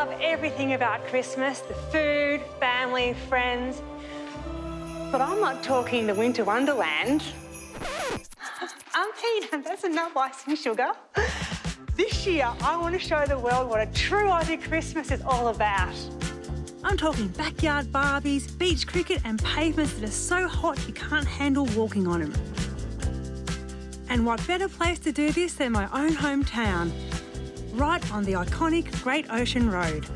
love everything about Christmas, the food, family, friends. But I'm not talking the winter wonderland. Auntie, that's enough icing sugar. This year, I want to show the world what a true Aussie Christmas is all about. I'm talking backyard Barbies, beach cricket and pavements that are so hot you can't handle walking on them. And what better place to do this than my own hometown, right on the iconic Great Ocean Road.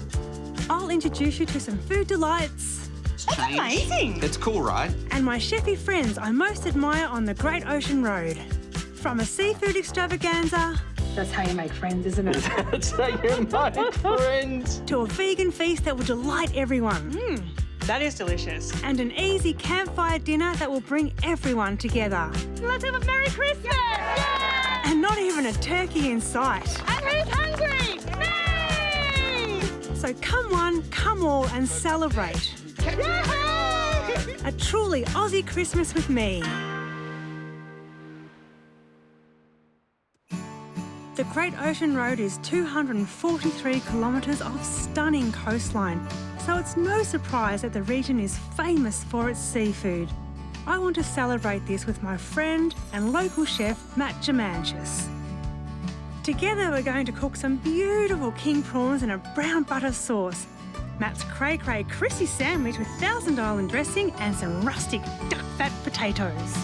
I'll introduce you to some food delights. That's amazing. It's cool, right? And my chefy friends I most admire on the Great Ocean Road. From a seafood extravaganza... That's how you make friends, isn't it? That's how you make friends. To a vegan feast that will delight everyone. That is delicious. And an easy campfire dinner that will bring everyone together. Let's have a Merry Christmas! Yay! And not even a turkey in sight. And who's hungry? Me! So come one, come all and celebrate. A truly Aussie Christmas with me. The Great Ocean Road is 243 kilometres of stunning coastline, so it's no surprise that the region is famous for its seafood. I want to celebrate this with my friend and local chef, Matt Germanchis. Together we're going to cook some beautiful king prawns in a brown butter sauce, Matt's cray-cray Chrissy sandwich with Thousand Island dressing and some rustic duck fat potatoes.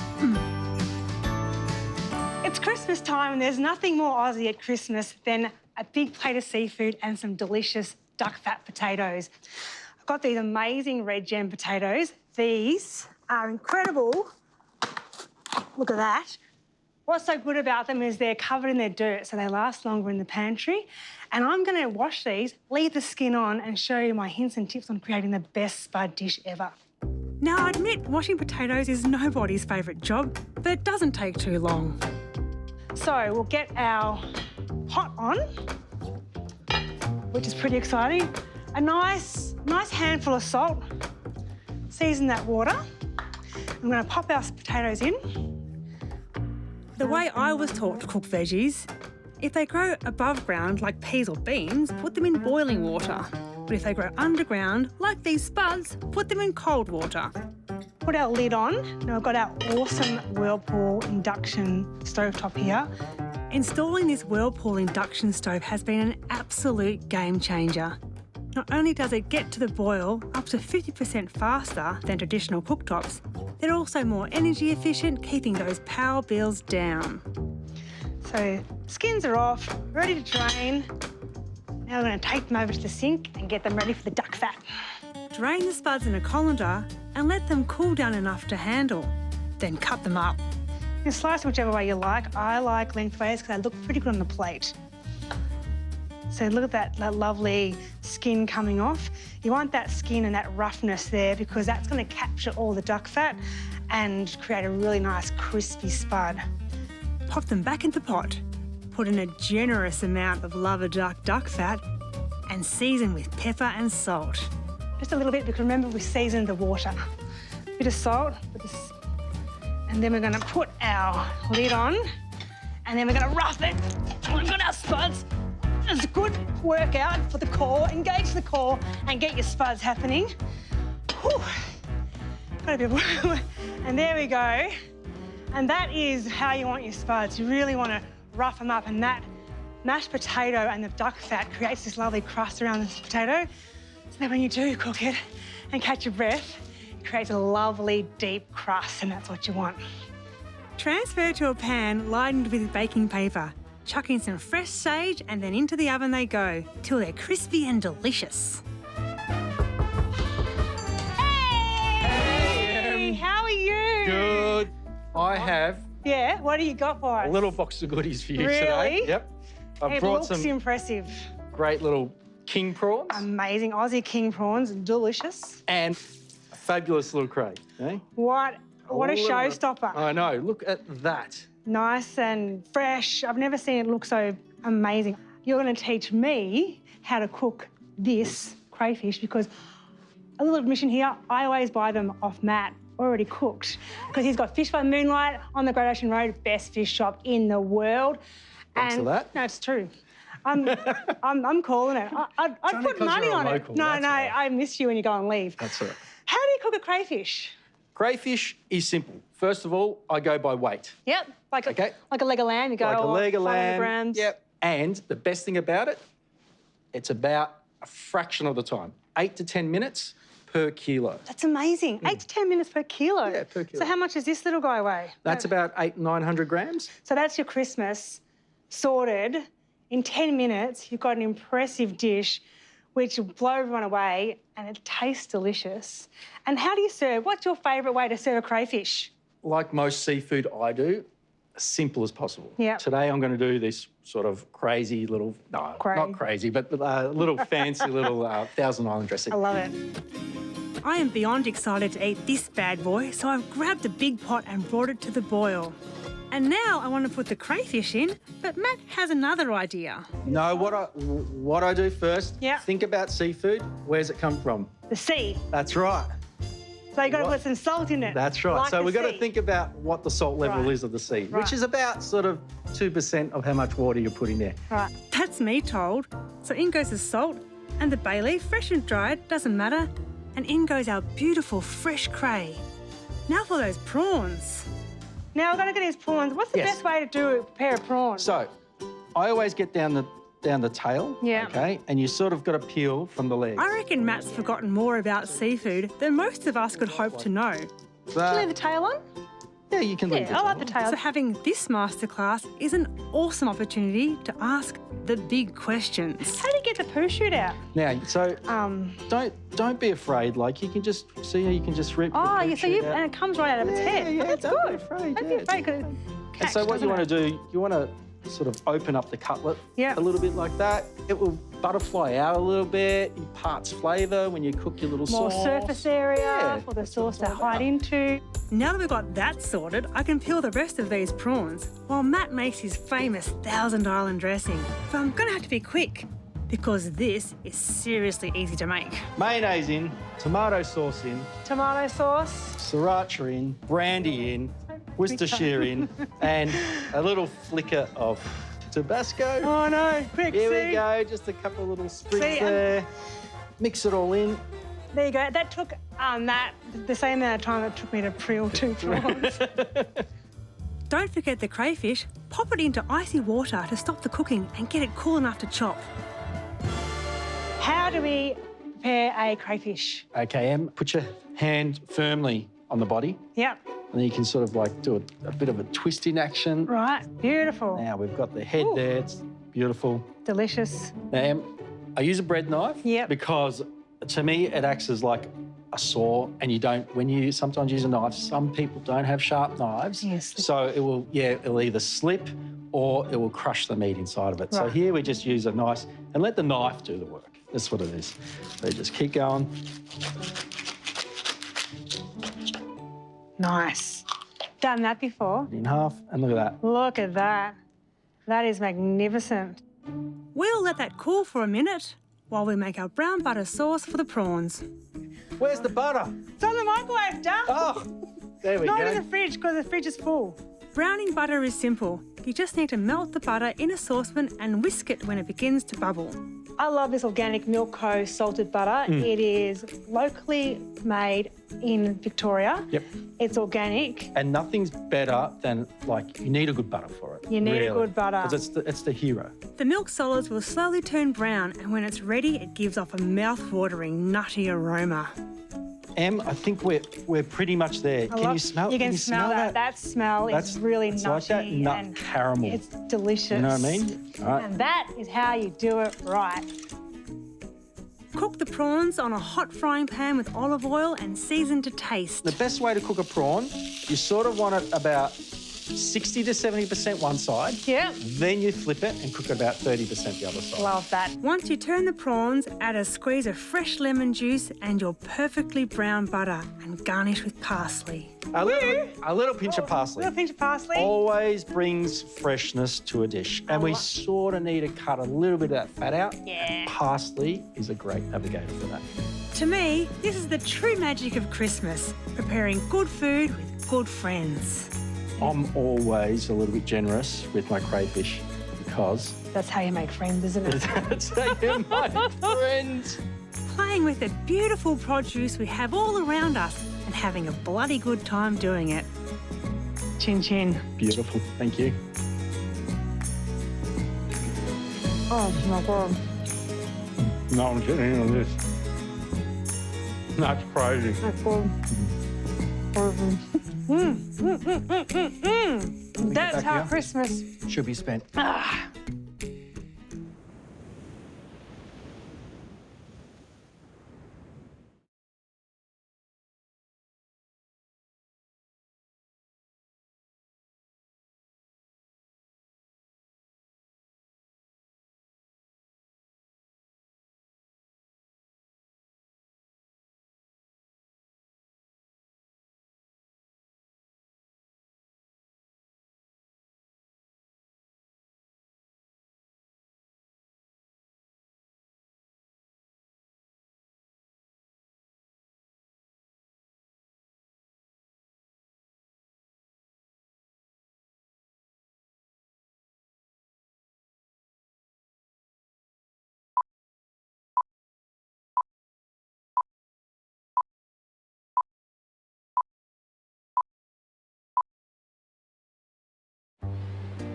It's Christmas time and there's nothing more Aussie at Christmas than a big plate of seafood and some delicious duck fat potatoes. I've got these amazing red gem potatoes. These are incredible. Look at that. What's so good about them is they're covered in their dirt, so they last longer in the pantry. And I'm going to wash these, leave the skin on and show you my hints and tips on creating the best spud dish ever. Now, I admit washing potatoes is nobody's favourite job, but it doesn't take too long. So we'll get our pot on, which is pretty exciting. A nice handful of salt. Season that water. I'm going to pop our potatoes in. The way I was taught to cook veggies, if they grow above ground like peas or beans, put them in boiling water. But if they grow underground, like these spuds, put them in cold water. Put our lid on. Now I've got our awesome Whirlpool induction stovetop here. Installing this Whirlpool induction stove has been an absolute game changer. Not only does it get to the boil up to 50% faster than traditional cooktops, they're also more energy efficient, keeping those power bills down. So skins are off, ready to drain. Now we're going to take them over to the sink and get them ready for the duck fat. Drain the spuds in a colander and let them cool down enough to handle. Then cut them up. You can slice them whichever way you like. I like lengthways because they look pretty good on the plate. So look at that lovely skin coming off. You want that skin and that roughness there because that's going to capture all the duck fat and create a really nice crispy spud. Pop them back into the pot. Put in a generous amount of lover duck fat and season with pepper and salt. Just a little bit because remember we seasoned the water. A bit of salt, and then we're going to put our lid on and then we're going to rough it. We've got our spuds. It's a good workout for the core. Engage the core and get your spuds happening. Whew. Got a bit of work. And there we go. And that is how you want your spuds. You really want to rough them up, and that mashed potato and the duck fat creates this lovely crust around this potato. So that when you do cook it and catch your breath, it creates a lovely deep crust, and that's what you want. Transfer to a pan lined with baking paper. Chuck in some fresh sage and then into the oven they go till they're crispy and delicious. Hey! How are you? Good. I have Yeah, what do you got for us? a little box of goodies for you Really? today. Yep. I've It brought looks some impressive. great little king prawns Amazing Aussie king prawns, delicious. and a fabulous little crate. Eh? What a showstopper. I know. Look at that. Nice and fresh. I've never seen it look so amazing. You're going to teach me how to cook this crayfish because, a little admission here, I always buy them off Matt already cooked because he's got Fish by Moonlight on the Great Ocean Road, best fish shop in the world. Thanks for that. No, it's true. I'm calling it. I'd only put 'cause money you're a on it. local, No, that's no, why. I miss you when you go and leave. That's it. How do you cook a crayfish? Crayfish is simple. First of all, I go by weight. Yep, like Okay. like a leg of lamb. You go Like a leg of 500 lamb. grams. Yep. And the best thing about it, it's about a fraction of the time, 8 to 10 minutes per kilo. That's amazing. 8 to 10 minutes per kilo. Yeah, per kilo. So how much does this little guy weigh? That's about 900 grams. So that's your Christmas sorted. In 10 minutes, you've got an impressive dish which will blow everyone away and it tastes delicious. And how do you serve? What's your favourite way to serve a crayfish? Like most seafood I do, as simple as possible. Yep. Today I'm going to do this sort of crazy little, no, not crazy, but little fancy little Thousand Island dressing. I love it. I am beyond excited to eat this bad boy, so I've grabbed a big pot and brought it to the boil. And now I want to put the crayfish in, but Matt has another idea. No, what I do first, Yeah. think about seafood. Where's it come from? The sea. That's right. So you've got to What? put some salt in it. That's right. Like So the we've got to sea. think about what the salt level Right. is of the sea, Right. which is about sort of 2% of how much water you're putting there. Right. That's me told. So in goes the salt and the bay leaf, fresh and dried, doesn't matter. And in goes our beautiful fresh cray. Now for those prawns. Now I've got to get these prawns. What's the Yes. best way to prepare a prawn? So I always get down the tail, Yeah. okay, and you sort of got to peel from the legs. I reckon Matt's forgotten more about seafood than most of us could hope to know. But- Leave the tail on? yeah, you can leave Yeah, it. I like the tail. So having this masterclass is an awesome opportunity to ask the big questions. How do you get the poo shoot out? Now, so don't be afraid. Like you can just see how you can just rip. Oh, the yeah, poo so you shoot out. and it comes right out of its head. Yeah, Oh, that's don't be good. afraid, Don't yeah. be afraid 'cause it And catch, so what you doesn't want it? to do, you want to sort of open up the cutlet Yeah. a little bit like that. It will butterfly out a little bit, imparts flavour when you cook your little More sauce. surface area Yeah, for the that's what sauce it's to all hide about. into. Now that we've got that sorted, I can peel the rest of these prawns while Matt makes his famous Thousand Island dressing. But I'm going to have to be quick because this is seriously easy to make. Mayonnaise in, tomato sauce in, Tomato sauce. sriracha in, brandy in, Worcestershire in, and a little flicker of Tabasco. Oh no, quick, Here see? we go, just a couple of little sprigs See, there. Mix it all in. There you go. That took Matt the same amount of time it took me to peel 2 prawns. Don't forget the crayfish. Pop it into icy water to stop the cooking and get it cool enough to chop. How do we prepare a crayfish? Okay, Em, put your hand firmly on the body, Yep. and then you can sort of like do a bit of a twist in action. Right. Beautiful. Now we've got the head Ooh. there, it's beautiful. Delicious. Now, Em, I use a bread knife Yep. because to me it acts as like a saw, and you don't, when you sometimes use a knife, some people don't have sharp knives. Yes. So it'll either slip or it will crush the meat inside of it. So Right. here we just use a nice, and let the knife do the work. That's what it is. So you just keep going. Nice. Done that before. In half, and look at that. Look at that. That is magnificent. We'll let that cool for a minute while we make our brown butter sauce for the prawns. Where's the butter? It's on the microwave, Duff. Oh, there we Not go. in the fridge because the fridge is full. Browning butter is simple. You just need to melt the butter in a saucepan and whisk it when it begins to bubble. I love this organic Milk Co salted butter. It is locally made in Victoria. Yep. It's organic. And nothing's better than, like, you need a good butter for it. You need a good butter. Because it's the hero. The milk solids will slowly turn brown, and when it's ready, it gives off a mouth-watering, nutty aroma. Em, I think we're pretty much there. Can you smell? You can smell that. That smell is really it's nutty like that nut and caramel. it's delicious. You know what I mean? All right. And that is how you do it right. Cook the prawns on a hot frying pan with olive oil and season to taste. The best way to cook a prawn, you sort of want it about 60 to 70% one side. Yep. Then you flip it and cook it about 30% the other side. Love that. Once you turn the prawns, add a squeeze of fresh lemon juice and your perfectly brown butter and garnish with parsley. A little pinch of parsley. Little pinch of parsley. Always brings freshness to a dish. And we sort of need to cut a little bit of that fat out. Yeah. Parsley is a great navigator for that. To me, this is the true magic of Christmas, preparing good food with good friends. I'm always a little bit generous with my crayfish because... That's how you make friends, isn't it? That's how you make friends. Playing with the beautiful produce we have all around us and having a bloody good time doing it. Chin chin. Beautiful, thank you. Oh my God. No, I'm getting in on this. That's crazy. That's good. That's how Christmas should be spent.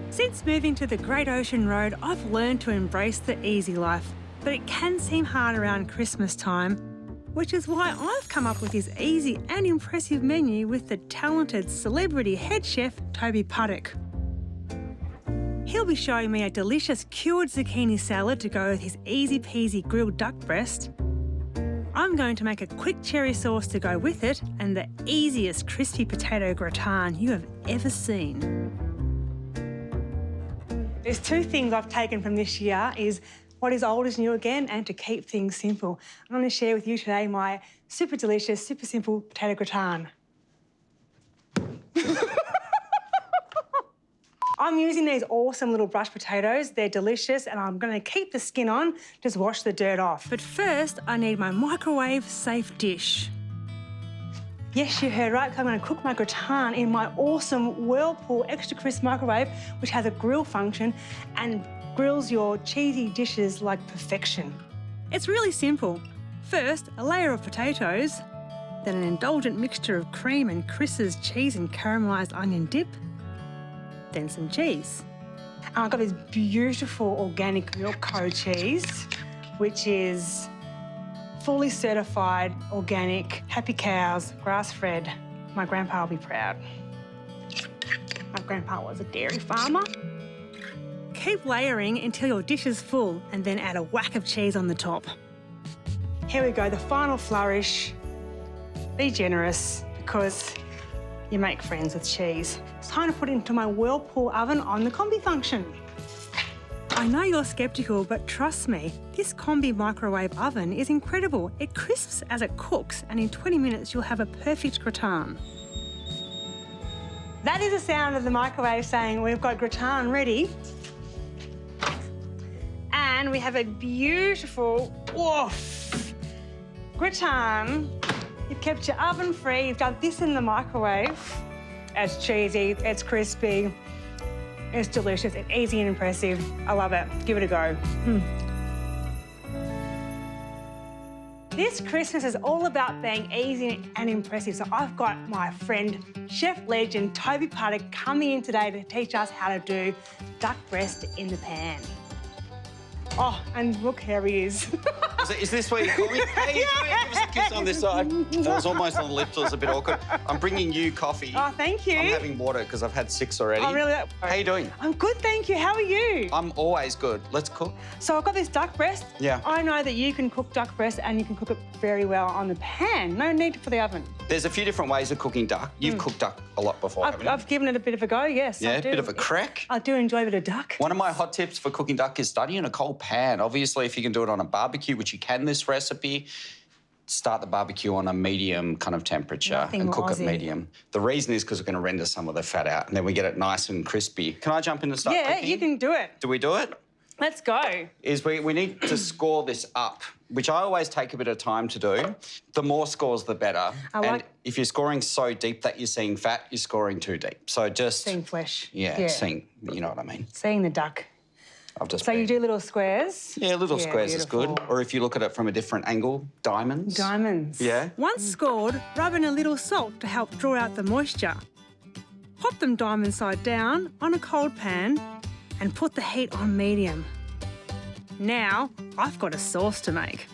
Since moving to the Great Ocean Road, I've learned to embrace the easy life, but it can seem hard around Christmas time, which is why I've come up with this easy and impressive menu with the talented celebrity head chef, Toby Puddock. He'll be showing me a delicious cured zucchini salad to go with his easy-peasy grilled duck breast. I'm going to make a quick cherry sauce to go with it and the easiest crispy potato gratin you have ever seen. There's two things I've taken from this year is what is old is new again and to keep things simple. I'm going to share with you today my super delicious, super simple potato gratin. I'm using these awesome little brush potatoes. They're delicious and I'm going to keep the skin on, just wash the dirt off. But first, I need my microwave-safe dish. Yes, you heard right, 'cause I'm going to cook my gratin in my awesome Whirlpool Extra Crisp microwave, which has a grill function and grills your cheesy dishes like perfection. It's really simple. First, a layer of potatoes, then an indulgent mixture of cream and Chris's cheese and caramelised onion dip, then some cheese. And I've got this beautiful organic Milk Co cheese, which is fully certified, organic, happy cows, grass-fed. My grandpa will be proud. My grandpa was a dairy farmer. Keep layering until your dish is full and then add a whack of cheese on the top. Here we go, the final flourish. Be generous because you make friends with cheese. It's time to put it into my Whirlpool oven on the combi function. I know you're sceptical, but trust me, this combi microwave oven is incredible. It crisps as it cooks, and in 20 minutes you'll have a perfect gratin. That is the sound of the microwave saying we've got gratin ready. And we have a beautiful, oof, gratin. You've kept your oven free, you've got this in the microwave. It's cheesy, it's crispy. It's delicious, it's easy and impressive. I love it. Give it a go. This Christmas is all about being easy and impressive. So I've got my friend, chef legend Toby Puddock, coming in today to teach us how to do duck breast in the pan. Oh, and look how he is. Is this where you call me? Hey, give us a kiss on this side. That was almost on the lips. It was a bit awkward. I'm bringing you coffee. Oh, thank you. I'm having water because I've had 6 already. Oh, really? How you doing? I'm good, thank you. How are you? I'm always good. Let's cook. So I've got this duck breast. Yeah. I know that you can cook duck breast and you can cook it very well on the pan. No need for the oven. There's a few different ways of cooking duck. You've cooked duck a lot before, haven't you? I've given it a bit of a go, yes. Yeah, I a do. bit of a crack. I do enjoy a bit of duck. One of my hot tips for cooking duck is study in a cold pan. Obviously, if you can do it on a barbecue, which you can this recipe, start the barbecue on a medium kind of temperature and cook it medium. The reason is because we're going to render some of the fat out and then we get it nice and crispy. Can I jump in and start cooking? Yeah, you can do it. Do we do it? Let's go. We need to score this up, which I always take a bit of time to do. The more scores, the better. And if you're scoring so deep that you're seeing fat, you're scoring too deep. So just... Seeing flesh. Yeah, seeing, you know what I mean. Seeing the duck. I've So you do little squares? Yeah, little squares is good. beautiful. Or if you look at it from a different angle, diamonds. Diamonds. Yeah. Once scored, rub in a little salt to help draw out the moisture. Pop them diamond side down on a cold pan and put the heat on medium. Now, I've got a sauce to make.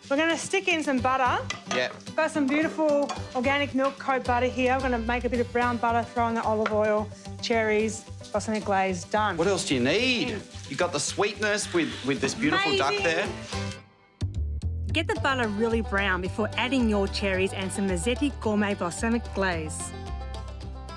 We're going to stick in some butter. Yeah. Got some beautiful organic milk coat butter here. We're going to make a bit of brown butter, throw in the olive oil, cherries, balsamic glaze, done. What else do you need? You got the sweetness with this beautiful duck there. Get the butter really brown before adding your cherries and some Mazzetti gourmet balsamic glaze.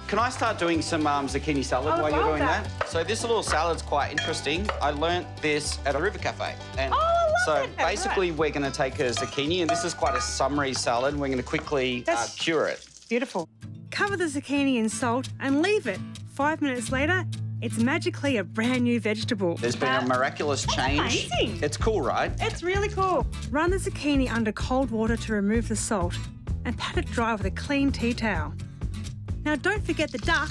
Can I start doing some zucchini salad I while you're love doing that. So this little salad's quite interesting. I learnt this at a river cafe. And Oh, I love so it. basically we're going to take a zucchini, and this is quite a summery salad. We're going to quickly cure it. Beautiful. Cover the zucchini in salt and leave it. 5 minutes later, it's magically a brand new vegetable. There's been a miraculous change. amazing. It's cool, right? It's really cool. Run the zucchini under cold water to remove the salt and pat it dry with a clean tea towel. Now, don't forget the duck.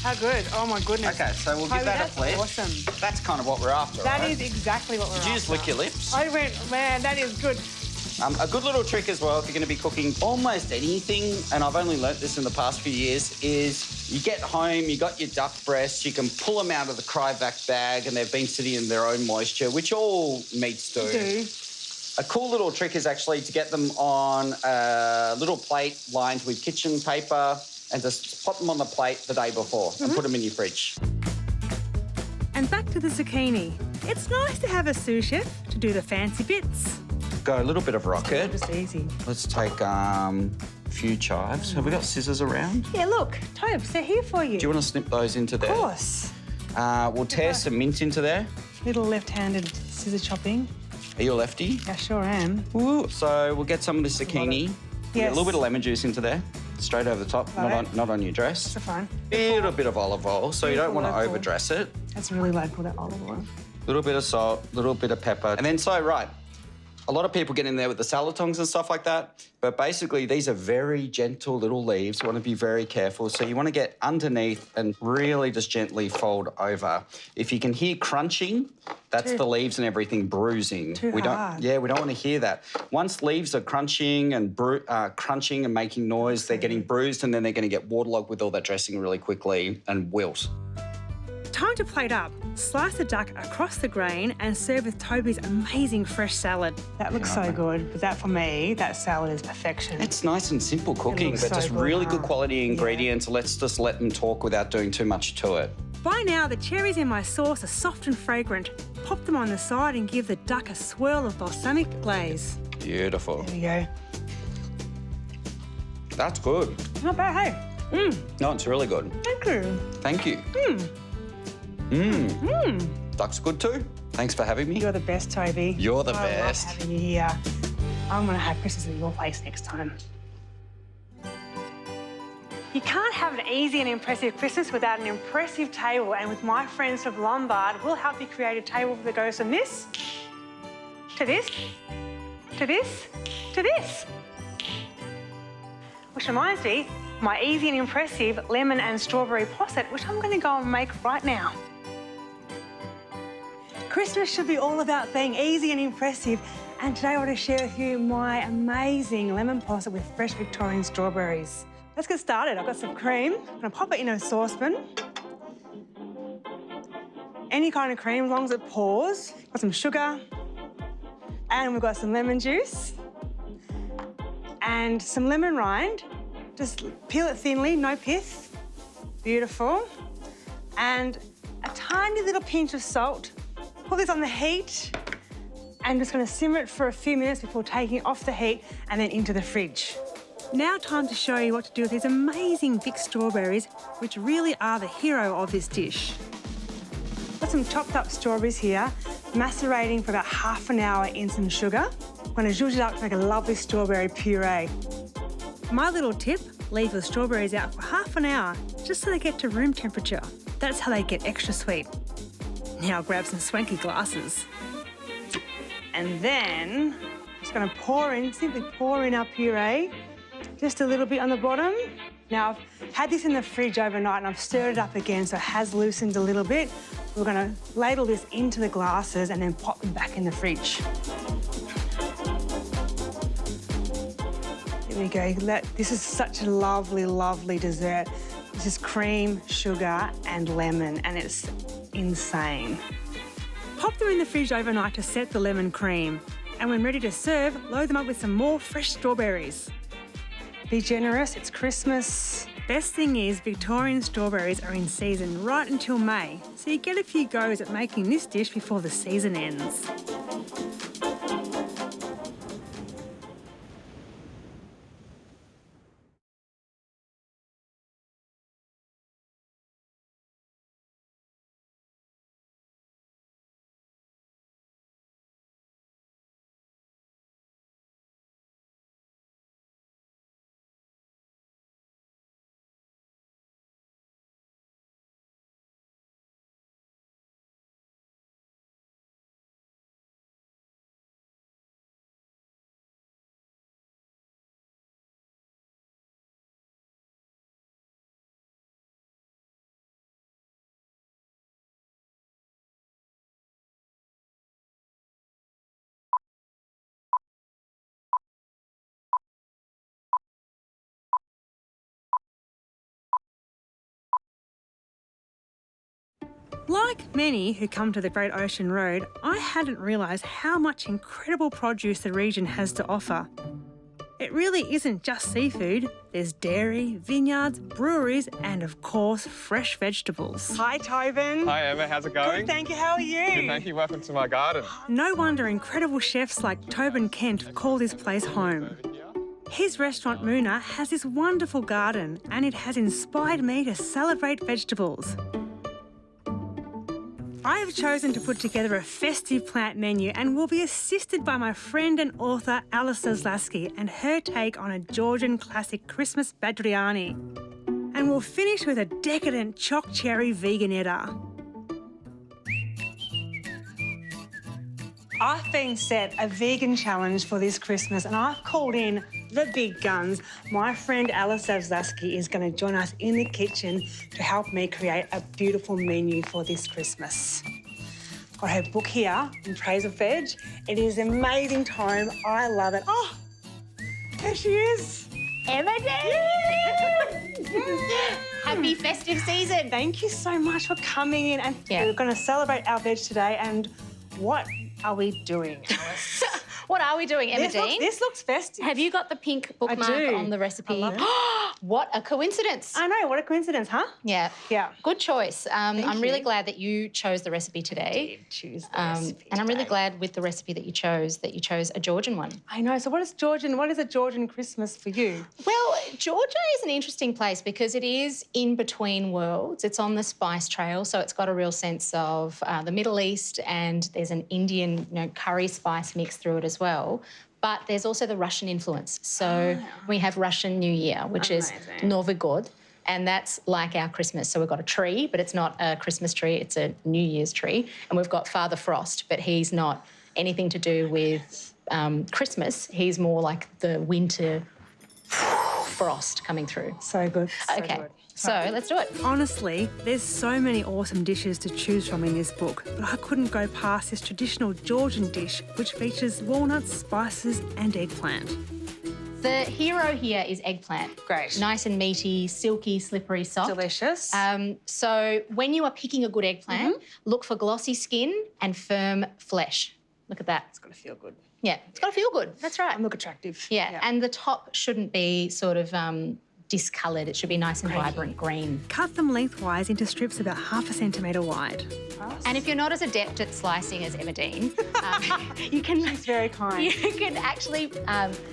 How good. Oh, my goodness. Okay, so we'll give that a that's flick. awesome. That's kind of what we're after, That right? is exactly what we're Did you just after. lick your lips? I went, man, that is good. A good little trick as well, if you're going to be cooking almost anything, and I've only learnt this in the past few years, is you get home, you got your duck breasts, you can pull them out of the Cryovac bag and they've been sitting in their own moisture, which all meats do. A cool little trick is actually to get them on a little plate lined with kitchen paper and just pop them on the plate the day before and put them in your fridge. And back to the zucchini. It's nice to have a sous chef to do the fancy bits. Go a little bit of rocket. Just easy. Let's take a few chives. Have we got scissors around? Yeah, look, Tobes, they're here for you. Do you want to snip those into there? Of course. We'll tear some mint into there. Little left-handed scissor chopping. Are you a lefty? I sure am. Ooh. So we'll get some of the zucchini. Get a little bit of lemon juice into there. Straight over the top, not on your dress. That's fine. Little bit of olive oil, so you don't want to overdress it. That's really local, that olive oil. Little bit of salt, little bit of pepper. And then a lot of people get in there with the salad tongs and stuff like that, but basically these are very gentle little leaves. You want to be very careful. So you want to get underneath and really just gently fold over. If you can hear crunching, that's the leaves and everything bruising. We don't want to hear that. Once leaves are crunching and making noise, they're getting bruised and then they're going to get waterlogged with all that dressing really quickly and wilt. Time to plate up. Slice the duck across the grain and serve with Toby's amazing fresh salad. That looks so good, but that for me, that salad is perfection. It's nice and simple cooking, looks but so just good, really huh? good quality ingredients. Let's just let them talk without doing too much to it. By now, the cherries in my sauce are soft and fragrant. Pop them on the side and give the duck a swirl of balsamic glaze. Beautiful. There we go. That's good. Not bad, hey? No, it's really good. Thank you. Thank you. Duck's good too. Thanks for having me. You're the best, Toby. You're the I best. love having you here. I'm going to have Christmas at your place next time. You can't have an easy and impressive Christmas without an impressive table, and with my friends from Lombard, we'll help you create a table that goes from this to this to this to this. Which reminds me, my easy and impressive lemon and strawberry posset, which I'm going to go and make right now. Christmas should be all about being easy and impressive, and today I want to share with you my amazing lemon posset with fresh Victorian strawberries. Let's get started. I've got some cream. I'm going to pop it in a saucepan. Any kind of cream, as long as it pours. Got some sugar, and we've got some lemon juice and some lemon rind. Just peel it thinly, no pith. Beautiful. And a tiny little pinch of salt. Put this on the heat. I'm just going to simmer it for a few minutes before taking it off the heat and then into the fridge. Now time to show you what to do with these amazing Vic strawberries, which really are the hero of this dish. Got some chopped up strawberries here, macerating for about half an hour in some sugar. I'm going to zhuzh it up to make a lovely strawberry puree. My little tip, leave the strawberries out for half an hour, just so they get to room temperature. That's how they get extra sweet. Now grab some swanky glasses. And then, just going to simply pour in our puree. Just a little bit on the bottom, Now, I've had this in the fridge overnight and I've stirred it up again so it has loosened a little bit. We're going to ladle this into the glasses and then pop them back in the fridge. There we go. This is such a lovely, lovely dessert. This is cream, sugar and lemon, and it's insane. Pop them in the fridge overnight to set the lemon cream. And when ready to serve, load them up with some more fresh strawberries. Be generous, it's Christmas. Best thing is Victorian strawberries are in season right until May, so you get a few goes at making this dish before the season ends. Like many who come to the Great Ocean Road, I hadn't realised how much incredible produce the region has to offer. It really isn't just seafood. There's dairy, vineyards, breweries and, of course, fresh vegetables. Hi, Tobin. Hi, Emma. How's it going? Good, thank you. How are you? Good, thank you. Welcome to my garden. No wonder incredible chefs like Tobin Kent call this place home. His restaurant, Moona, has this wonderful garden and it has inspired me to celebrate vegetables. I have chosen to put together a festive plant menu and will be assisted by my friend and author Alice Zaslavsky and her take on a Georgian classic Christmas badriani. And we'll finish with a decadent choc cherry veganetta. I've been set a vegan challenge for this Christmas and I've called in the big guns. My friend Alice Zaslavsky is going to join us in the kitchen to help me create a beautiful menu for this Christmas. Got her book here, In Praise of Veg. It is an amazing tome. I love it. Oh, there she is. Emma Happy festive season. Thank you so much for coming in and we're going to celebrate our veg today. And what are we doing, Alice? What are we doing, Emma Dean? This looks festive. Have you got the pink bookmark on the recipe? I love it. What a coincidence. I know, what a coincidence, huh? Yeah. Yeah. Good choice. I'm really you. glad that you chose the recipe today. I did choose the recipe and I'm really today. glad with the recipe that you chose a Georgian one. I know. So what is a Georgian Christmas for you? Well, Georgia is an interesting place because it is in between worlds. It's on the spice trail, so it's got a real sense of the Middle East and there's an Indian, curry spice mix through it as well. But there's also the Russian influence. So we have Russian New Year, which is Novy God, and that's like our Christmas. So we've got a tree, but it's not a Christmas tree, it's a New Year's tree. And we've got Father Frost, but he's not anything to do with Christmas. He's more like the winter frost coming through. So good. So okay. good. So let's do it. Honestly, there's so many awesome dishes to choose from in this book, but I couldn't go past this traditional Georgian dish, which features walnuts, spices and eggplant. The hero here is eggplant. Great. Nice and meaty, silky, slippery, soft. Delicious. So when you are picking a good eggplant, look for glossy skin and firm flesh. Look at that. It's got to feel good. Yeah, it's got to feel good. That's right. And look attractive. Yeah, and the top shouldn't be sort of discoloured. It should be nice and vibrant green. Cut them lengthwise into strips about 1/2 centimetre wide. And if you're not as adept at slicing as Emma Dean, you can. She's very kind. You can actually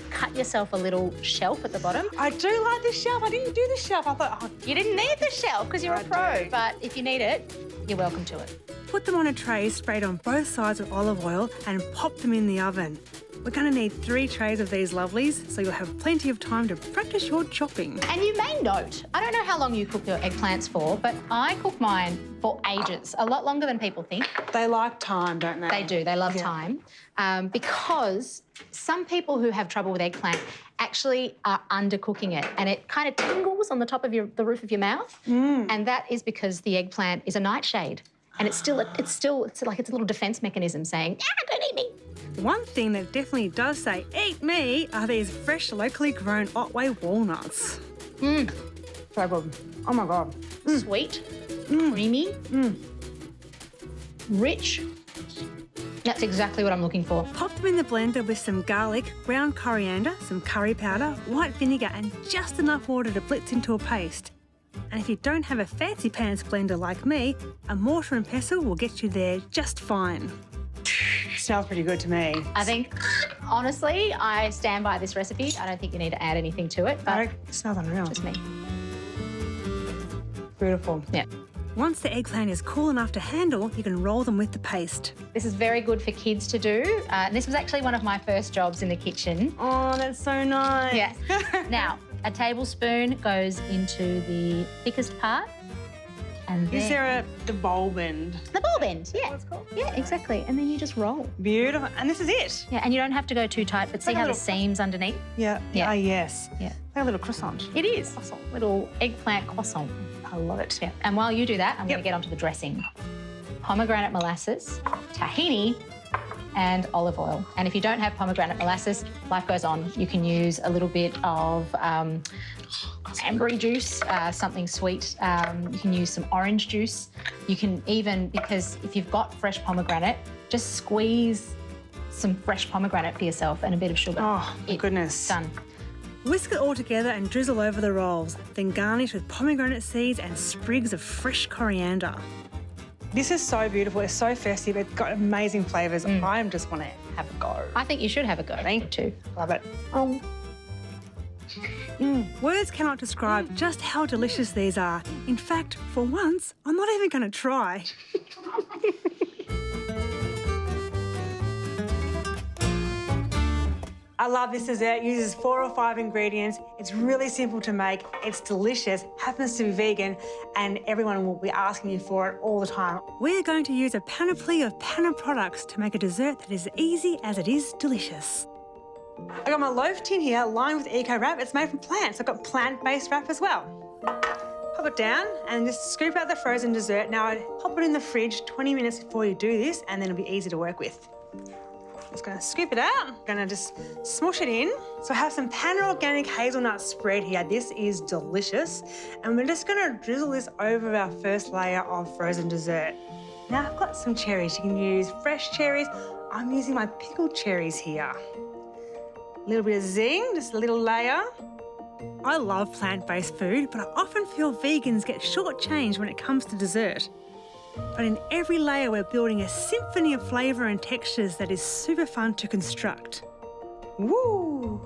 cut yourself a little shelf at the bottom. I do like this shelf. I didn't do the shelf. I thought, You didn't need the shelf because you're a pro, I do. but if you need it, you're welcome to it. put them on a tray sprayed on both sides with olive oil and pop them in the oven. We're going to need 3 trays of these lovelies, so you'll have plenty of time to practice your chopping. And you may note, I don't know how long you cook your eggplants for, but I cook mine for ages, a lot longer than people think. They like time, don't they? They do, they love time. Because some people who have trouble with eggplant actually are undercooking it, and it kind of tingles on the top of the roof of your mouth, and that is because the eggplant is a nightshade, and it's like it's a little defence mechanism saying, don't eat me. One thing that definitely does say, eat me, are these fresh, locally grown Otway walnuts. So good. Oh, my God. Sweet, creamy, rich. That's exactly what I'm looking for. Pop them in the blender with some garlic, ground coriander, some curry powder, white vinegar and just enough water to blitz into a paste. And if you don't have a fancy pants blender like me, a mortar and pestle will get you there just fine. Smells pretty good to me. I think, honestly, I stand by this recipe. I don't think you need to add anything to it, but It smells unreal. just me. Beautiful. Yeah. Once the eggplant is cool enough to handle, you can roll them with the paste. This is very good for kids to do. And this was actually one of my first jobs in the kitchen. Oh, that's so nice. Yeah. Now, a tablespoon goes into the thickest part. And then Is there the bulb end? the bulb end, yeah. what it's called? Yeah, exactly. And then you just roll. Beautiful. And this is it? Yeah, and you don't have to go too tight, but see like a how the little- seams underneath? Yeah. Yeah. Oh, yes. Yeah. Like a little croissant. It is. Little eggplant croissant. I love it. Yeah. And while you do that, I'm going Yep. to get onto the dressing. Pomegranate molasses, tahini, and olive oil. And if you don't have pomegranate molasses, life goes on. You can use a little bit of cranberry juice, something sweet. You can use some orange juice. You can even, because if you've got fresh pomegranate, just squeeze some fresh pomegranate for yourself and a bit of sugar. Oh, my goodness. Done. Whisk it all together and drizzle over the rolls, then garnish with pomegranate seeds and sprigs of fresh coriander. This is so beautiful. It's so festive. It's got amazing flavours. I just want to have a go. I think you should have a go. Thank you. Love it. Words cannot describe just how delicious these are. In fact, for once, I'm not even going to try. I love this dessert. It uses 4 or 5 ingredients. It's really simple to make. It's delicious, happens to be vegan, and everyone will be asking you for it all the time. We're going to use a panoply of Panna products to make a dessert that is easy as it is delicious. I got my loaf tin here lined with eco wrap. It's made from plants. I've got plant-based wrap as well. Pop it down and just scoop out the frozen dessert. Now, I'd pop it in the fridge 20 minutes before you do this, and then it'll be easy to work with. Just gonna scoop it out. Gonna just smush it in. So I have some Panna organic hazelnut spread here. This is delicious. And we're just gonna drizzle this over our first layer of frozen dessert. Now I've got some cherries. You can use fresh cherries. I'm using my pickled cherries here. A little bit of zing, just a little layer. I love plant-based food, but I often feel vegans get shortchanged when it comes to dessert. But in every layer, we're building a symphony of flavour and textures that is super fun to construct. Woo!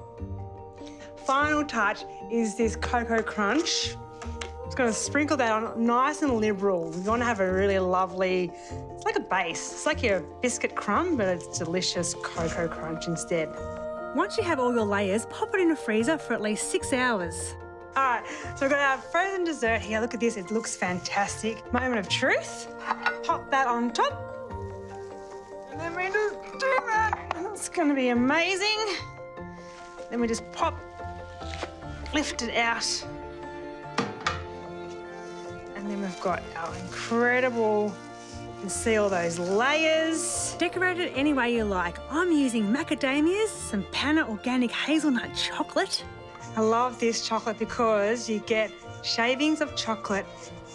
Final touch is this Cocoa Crunch. Just going to sprinkle that on nice and liberal. We want to have a really lovely, it's like a base. It's like your biscuit crumb, but it's delicious Cocoa Crunch instead. Once you have all your layers, pop it in a freezer for at least 6 hours. All right, so we've got our frozen dessert here. Look at this, it looks fantastic. Moment of truth. Pop that on top. And then we just do that. It's gonna be amazing. Then we just lift it out. And then we've got our incredible, you can see all those layers. Decorate it any way you like. I'm using macadamias, some Panna organic hazelnut chocolate. I love this chocolate because you get shavings of chocolate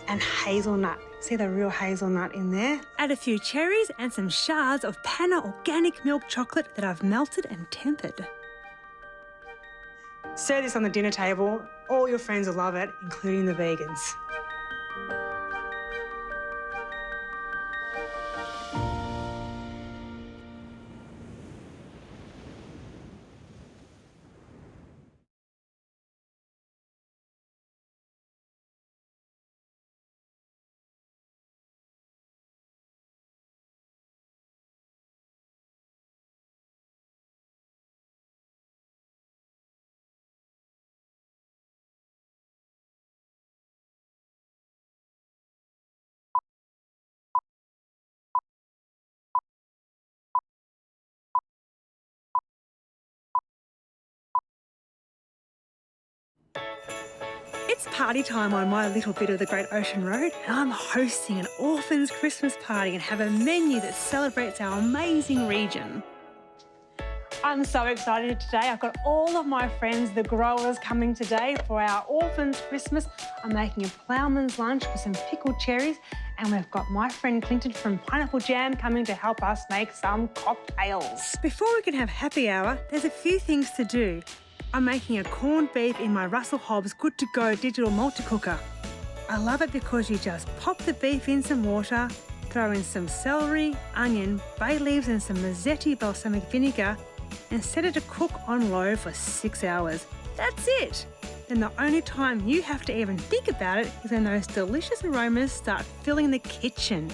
and hazelnut. See the real hazelnut in there? Add a few cherries and some shards of Panna organic milk chocolate that I've melted and tempered. Serve this on the dinner table. All your friends will love it, including the vegans. It's party time on my little bit of the Great Ocean Road, and I'm hosting an orphans Christmas party and have a menu that celebrates our amazing region. I'm so excited today. I've got all of my friends, the growers, coming today for our orphans Christmas. I'm making a ploughman's lunch with some pickled cherries, and we've got my friend Clinton from Pineapple Jam coming to help us make some cocktails. Before we can have happy hour, there's a few things to do. I'm making a corned beef in my Russell Hobbs Good to Go digital multi-cooker. I love it because you just pop the beef in some water, throw in some celery, onion, bay leaves and some Mazzetti balsamic vinegar and set it to cook on low for 6 hours. That's it. Then the only time you have to even think about it is when those delicious aromas start filling the kitchen.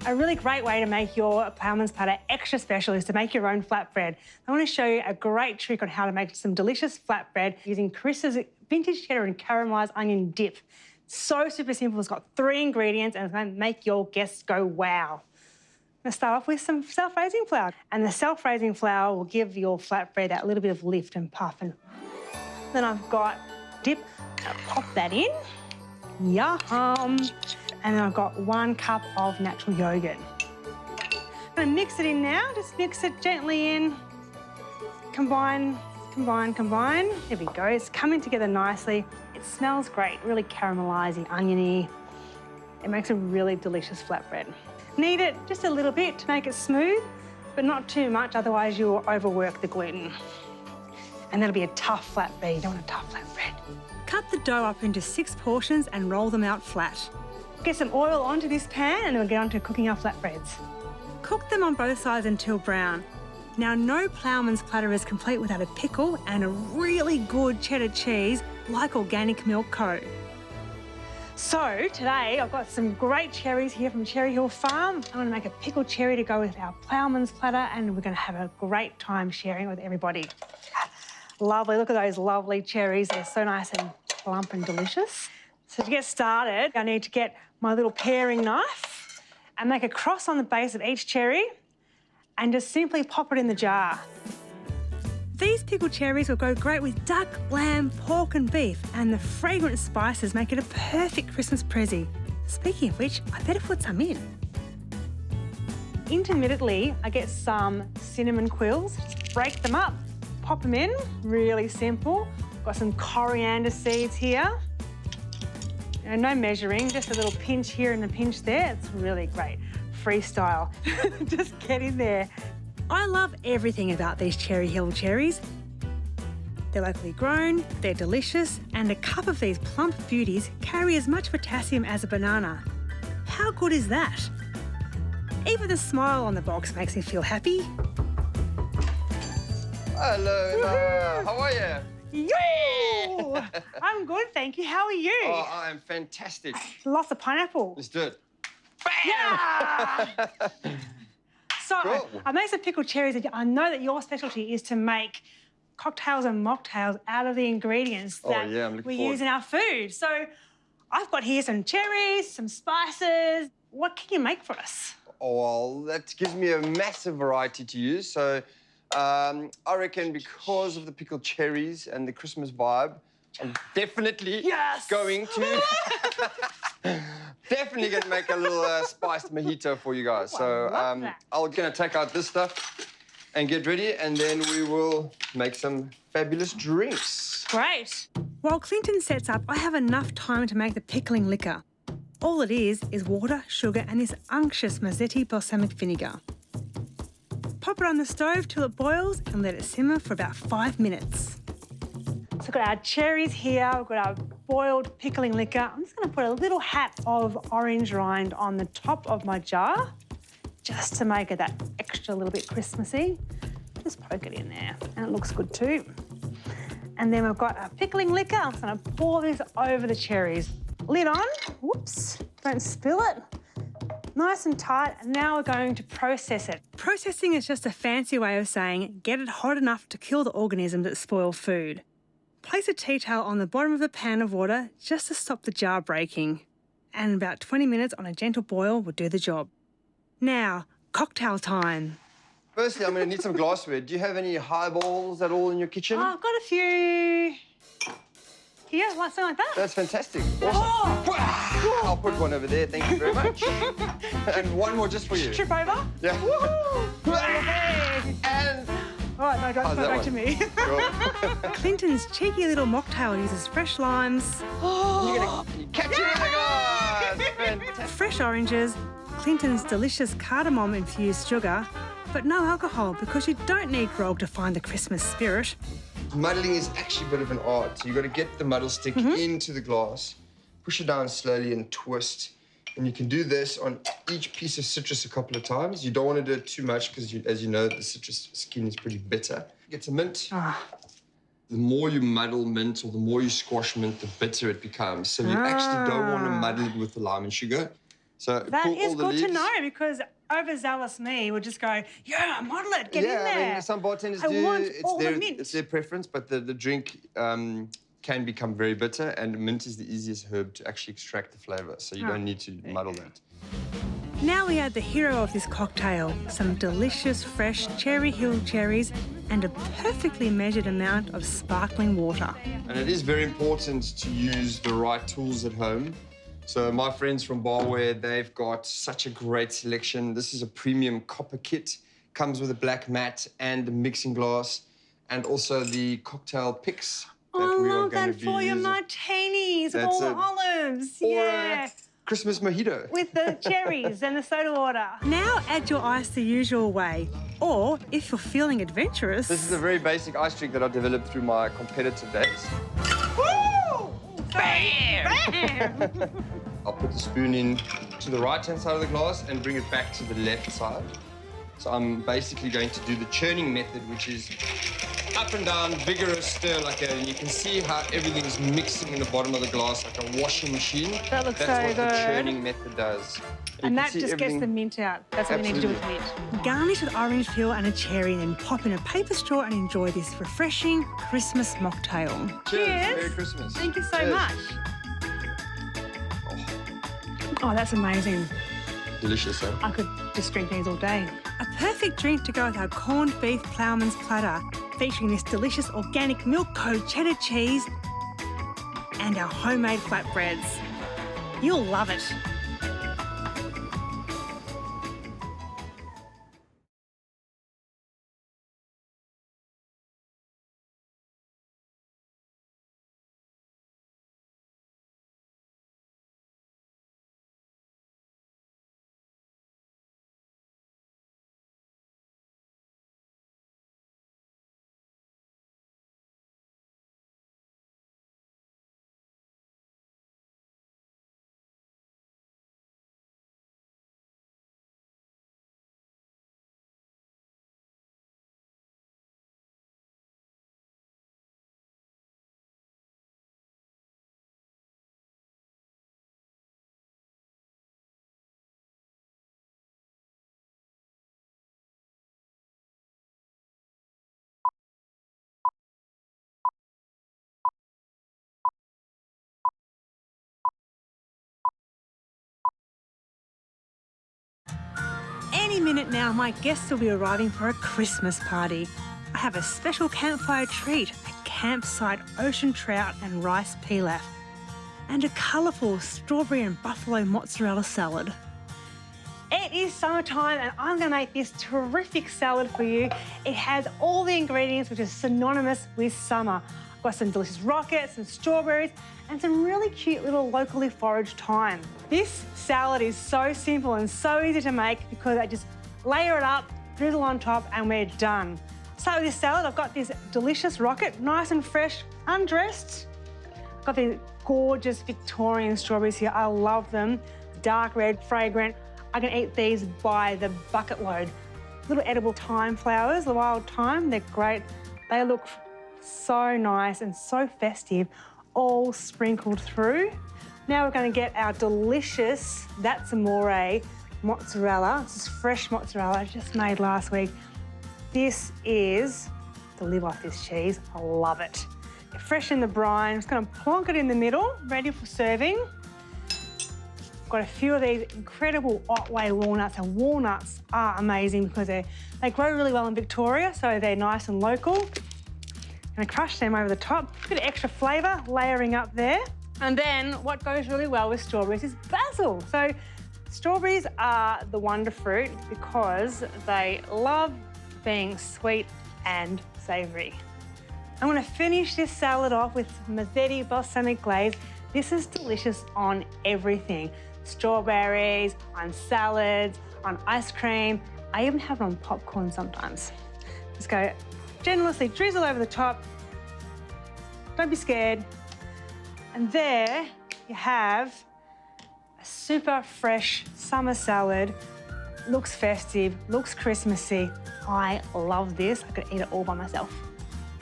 A really great way to make your ploughman's platter extra special is to make your own flatbread. I want to show you a great trick on how to make some delicious flatbread using Chris's vintage cheddar and caramelised onion dip. So super simple. It's got 3 ingredients and it's going to make your guests go wow. I'm going to start off with some self-raising flour. And the self-raising flour will give your flatbread that little bit of lift and puff. And then I've got dip. I'll pop that in. Yum. And then I've got 1 cup of natural yogurt. I'm going to mix it in now. Just mix it gently in. Combine, combine, combine. There we go. It's coming together nicely. It smells great, really caramelising, oniony. It makes a really delicious flatbread. Knead it just a little bit to make it smooth, but not too much, otherwise you'll overwork the gluten. And that'll be a tough flatbread. You don't want a tough flatbread. Cut the dough up into 6 portions and roll them out flat. Get some oil onto this pan and then we'll get on to cooking our flatbreads. Cook them on both sides until brown. Now, no ploughman's platter is complete without a pickle and a really good cheddar cheese like Organic Milk Co. So today I've got some great cherries here from Cherry Hill Farm. I'm going to make a pickled cherry to go with our ploughman's platter and we're going to have a great time sharing it with everybody. Lovely, look at those lovely cherries. They're so nice and plump and delicious. So to get started, I need to get my little paring knife and make a cross on the base of each cherry and just simply pop it in the jar. These pickled cherries will go great with duck, lamb, pork and beef, and the fragrant spices make it a perfect Christmas prezi. Speaking of which, I better put some in. Intermittently, I get some cinnamon quills, break them up, pop them in, really simple. Got some coriander seeds here. And no measuring, just a little pinch here and a pinch there. It's really great. Freestyle. Just get in there. I love everything about these Cherry Hill cherries. They're locally grown, they're delicious, and a cup of these plump beauties carry as much potassium as a banana. How good is that? Even the smile on the box makes me feel happy. Hello, Nara. How are you? Yo! I'm good, thank you. How are you? Oh, I am fantastic. Lots of pineapple. Let's do it. Yeah! So, Cool. I made some pickled cherries. I know that your specialty is to make cocktails and mocktails out of the ingredients that yeah, I'm looking we forward. use in our food. So, I've got here some cherries, some spices. What can you make for us? Oh, well, that gives me a massive variety to use. So, I reckon because of the pickled cherries and the Christmas vibe, I'm definitely going to... Definitely going to make a little spiced mojito for you guys. So I'm going to take out this stuff and get ready, and then we will make some fabulous drinks. Great. While Clinton sets up, I have enough time to make the pickling liquor. All it is water, sugar and this unctuous Mazzetti balsamic vinegar. Pop it on the stove till it boils and let it simmer for about 5 minutes. So we've got our cherries here, we've got our boiled pickling liquor. I'm just going to put a little hat of orange rind on the top of my jar just to make it that extra little bit Christmassy. Just poke it in there and it looks good too. And then we've got our pickling liquor. I'm just going to pour this over the cherries. Lid on, whoops, don't spill it. Nice and tight, and now we're going to process it. Processing is just a fancy way of saying get it hot enough to kill the organisms that spoil food. Place a tea towel on the bottom of a pan of water just to stop the jar breaking. And about 20 minutes on a gentle boil will do the job. Now, cocktail time. Firstly, I'm going to need some glassware. Do you have any highballs at all in your kitchen? Oh, I've got a few Yeah, like something like that. That's fantastic. Awesome. I'll put one over there. Thank you very much. And one more just for you. Trip over. Yeah. Hey. And All right, no, don't how's come that back one? to me. Cool. Clinton's cheeky little mocktail uses fresh limes, You're gonna catch it in the glass. Fantastic. fresh oranges, Clinton's delicious cardamom-infused sugar, but no alcohol because you don't need grog to find the Christmas spirit. Muddling is actually a bit of an art. So you've got to get the muddle stick into the glass, push it down slowly and twist. And you can do this on each piece of citrus a couple of times. You don't want to do it too much because, as you know, the citrus skin is pretty bitter. Get some mint. The more you muddle mint or the more you squash mint, the bitter it becomes. So you actually don't want to muddle it with the lime and sugar. So That pull is all the good to leaves. know because overzealous me would just go, yeah, model it, get in I there. mean, some bartenders I do. want all the mint. It's their preference, but the drink can become very bitter, and mint is the easiest herb to actually extract the flavour, so you don't need to muddle that. Now we add the hero of this cocktail, some delicious fresh Cherry Hill cherries and a perfectly measured amount of sparkling water. And it is very important to use the right tools at home. So my friends from Barware, they've got such a great selection. This is a premium copper kit. Comes with a black mat and a mixing glass, and also the cocktail picks that I we are love going that to be for your using. martinis with That's all the it. olives. Or Yeah. a Christmas mojito. With the cherries and the soda water. Now add your ice the usual way. Or, if you're feeling adventurous... This is a very basic ice trick that I developed through my competitive days. Woo! Bam! I'll put the spoon in to the right-hand side of the glass and bring it back to the left side. So I'm basically going to do the churning method, which is up and down, vigorous stir like that. And you can see how everything's mixing in the bottom of the glass like a washing machine. That looks That's so what the good. churning method does. And you that can just see gets the everything- mint out. That's what we need to do with mint. Garnish with orange peel and a cherry, and then pop in a paper straw and enjoy this refreshing Christmas mocktail. Cheers. Cheers. Merry Christmas. Thank you so Cheers. much. Oh, that's amazing. Delicious, huh? I could just drink these all day. A perfect drink to go with our corned beef ploughman's platter, featuring this delicious organic milk coated cheddar cheese and our homemade flatbreads. You'll love it. Any minute now, my guests will be arriving for a Christmas party. I have a special campfire treat, a campsite ocean trout and rice pilaf, and a colourful strawberry and buffalo mozzarella salad. It is summertime and I'm going to make this terrific salad for you. It has all the ingredients which are synonymous with summer. I've got some delicious rockets, some strawberries, and some really cute little locally foraged thyme. This salad is so simple and so easy to make because I just layer it up, drizzle on top, and we're done. Start with this salad. I've got this delicious rocket, nice and fresh, undressed. I've got these gorgeous Victorian strawberries here. I love them. Dark red, fragrant. I can eat these by the bucket load. Little edible thyme flowers, the wild thyme, they're great. They look so nice and so festive, all sprinkled through. Now we're going to get our delicious That's Amore mozzarella. This is fresh mozzarella, just made last week. This is the live off this cheese. I love it. Fresh in the brine, just going to plonk it in the middle, ready for serving. Got a few of these incredible Otway walnuts, and walnuts are amazing because they grow really well in Victoria, so they're nice and local. Gonna crush them over the top. A bit of extra flavour layering up there. And then what goes really well with strawberries is basil. So strawberries are the wonder fruit because they love being sweet and savoury. I'm gonna finish this salad off with Mazzetti balsamic glaze. This is delicious on everything. Strawberries, on salads, on ice cream. I even have it on popcorn sometimes. Just go generously drizzle over the top. Don't be scared. And there you have a super fresh summer salad. Looks festive, looks Christmassy. I love this. I could eat it all by myself.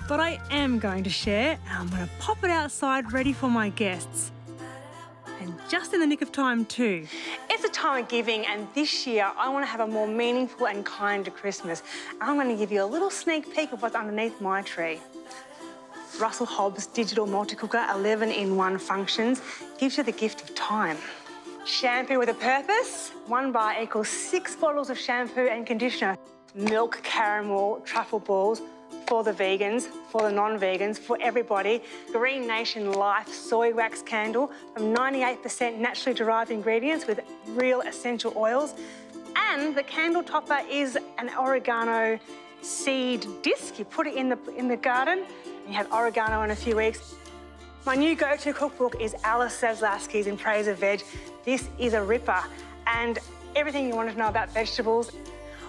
But I am going to share, and I'm going to pop it outside ready for my guests. And just in the nick of time too. It's a time of giving, and this year I want to have a more meaningful and kinder Christmas. I'm going to give you a little sneak peek of what's underneath my tree. Russell Hobbs digital multi-cooker, 11-in-1 functions, gives you the gift of time. Shampoo with a purpose. 1 bar equals 6 bottles of shampoo and conditioner. Milk, caramel, truffle balls for the vegans, for the non-vegans, for everybody. Green Nation Life soy wax candle from 98% naturally derived ingredients with real essential oils. And the candle topper is an oregano seed disc. You put it in the garden and you have oregano in a few weeks. My new go-to cookbook is Alice Zaslavsky's In Praise of Veg. This is a ripper, and everything you want to know about vegetables.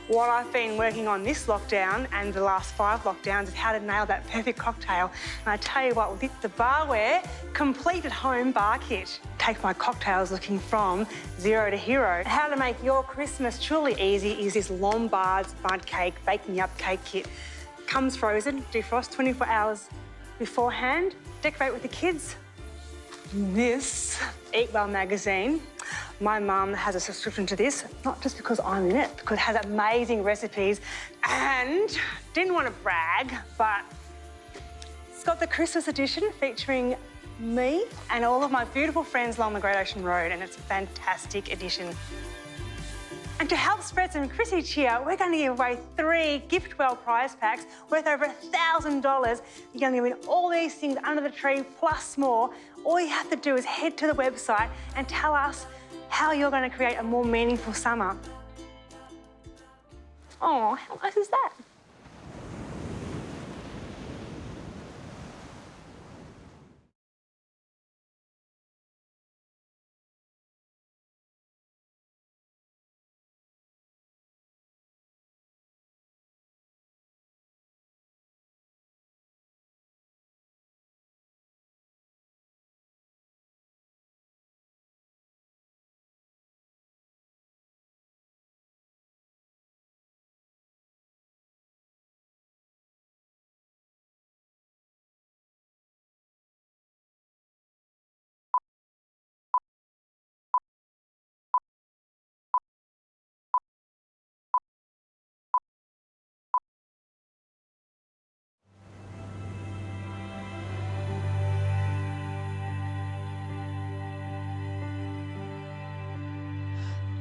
What I've been working on this lockdown and the last 5 lockdowns is how to nail that perfect cocktail. And I tell you what, with the Barware Complete at Home Bar Kit, take my cocktails looking from zero to hero. How to make your Christmas truly easy is this Lombard's Bud Cake Bake Me Up Cake Kit. Comes frozen, defrost 24 hours beforehand, decorate with the kids. This EatWell magazine. My mum has a subscription to this, not just because I'm in it, because it has amazing recipes, and didn't want to brag, but it's got the Christmas edition featuring me and all of my beautiful friends along the Great Ocean Road, and it's a fantastic edition. And to help spread some Chrissy cheer, we're going to give away 3 GiftWell prize packs worth over $1,000. You're going to win all these things under the tree, plus more. All you have to do is head to the website and tell us how you're going to create a more meaningful summer. Oh, how nice is that?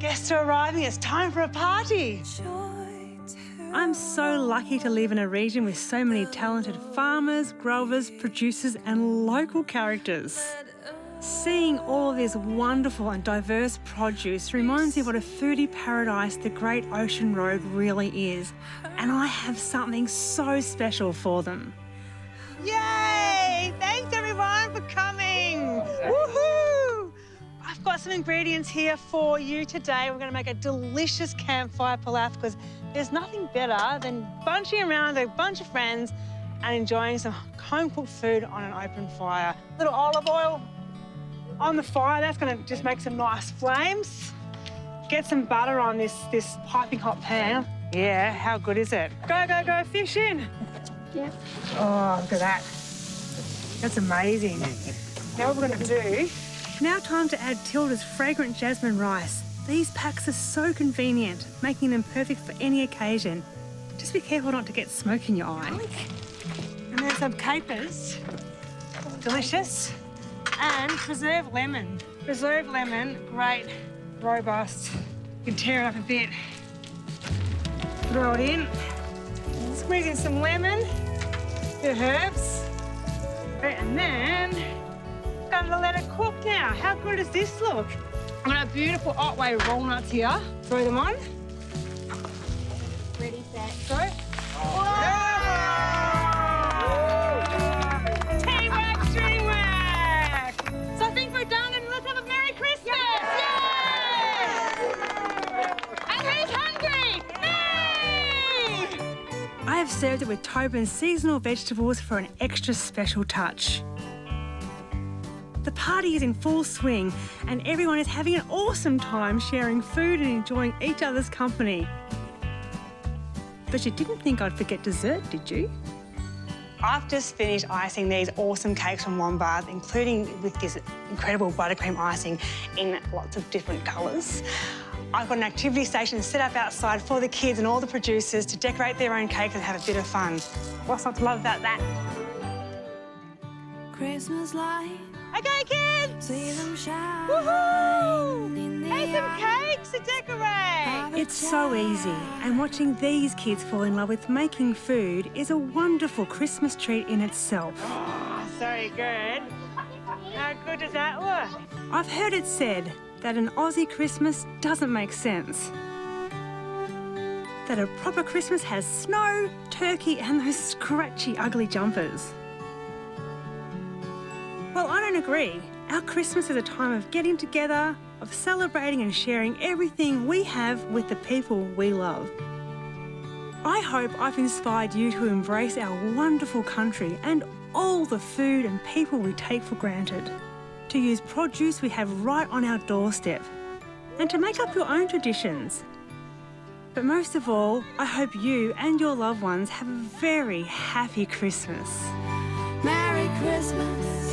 Guests are arriving, it's time for a party. I'm so lucky to live in a region with so many talented farmers, growers, producers and local characters. Seeing all of this wonderful and diverse produce reminds me what a foodie paradise the Great Ocean Road really is. And I have something so special for them. Yay! Thanks everyone for coming. Woohoo! I've got some ingredients here for you today. We're going to make a delicious campfire pilaf because there's nothing better than bunching around with a bunch of friends and enjoying some home-cooked food on an open fire. A little olive oil on the fire. That's going to just make some nice flames. Get some butter on this piping hot pan. Yeah, how good is it? Go, go, go, fish in. Yeah. Oh, look at that. That's amazing. Now what we're going to do... Now time to add Tilda's fragrant jasmine rice. These packs are so convenient, making them perfect for any occasion. Just be careful not to get smoke in your eye. And there's some capers. Delicious. And preserved lemon. Preserved lemon, great, robust. You can tear it up a bit. Throw it in. Squeeze in some lemon, bit of herbs. And then, gonna let it cook now. How good does this look? I've got a beautiful Otway walnuts here. Throw them on. Ready, set, Go. Teamwork, teamwork! So I think we're done and let's have a Merry Christmas! And who's hungry? Me! I have served it with Tobin's seasonal vegetables for an extra special touch. The party is in full swing and everyone is having an awesome time sharing food and enjoying each other's company. But you didn't think I'd forget dessert, did you? I've just finished icing these awesome cakes from Lombard, including with this incredible buttercream icing in lots of different colours. I've got an activity station set up outside for the kids and all the producers to decorate their own cakes and have a bit of fun. What's not to love about that? Christmas lights. Okay, kids! See them shine. Woohoo! Hey, some cakes to decorate! It's so easy, and watching these kids fall in love with making food is a wonderful Christmas treat in itself. Oh, so good. How good does that look? I've heard it said that an Aussie Christmas doesn't make sense. That a proper Christmas has snow, turkey, and those scratchy, ugly jumpers. Well, I don't agree. Our Christmas is a time of getting together, of celebrating and sharing everything we have with the people we love. I hope I've inspired you to embrace our wonderful country and all the food and people we take for granted, to use produce we have right on our doorstep, and to make up your own traditions. But most of all, I hope you and your loved ones have a very happy Christmas. Merry Christmas.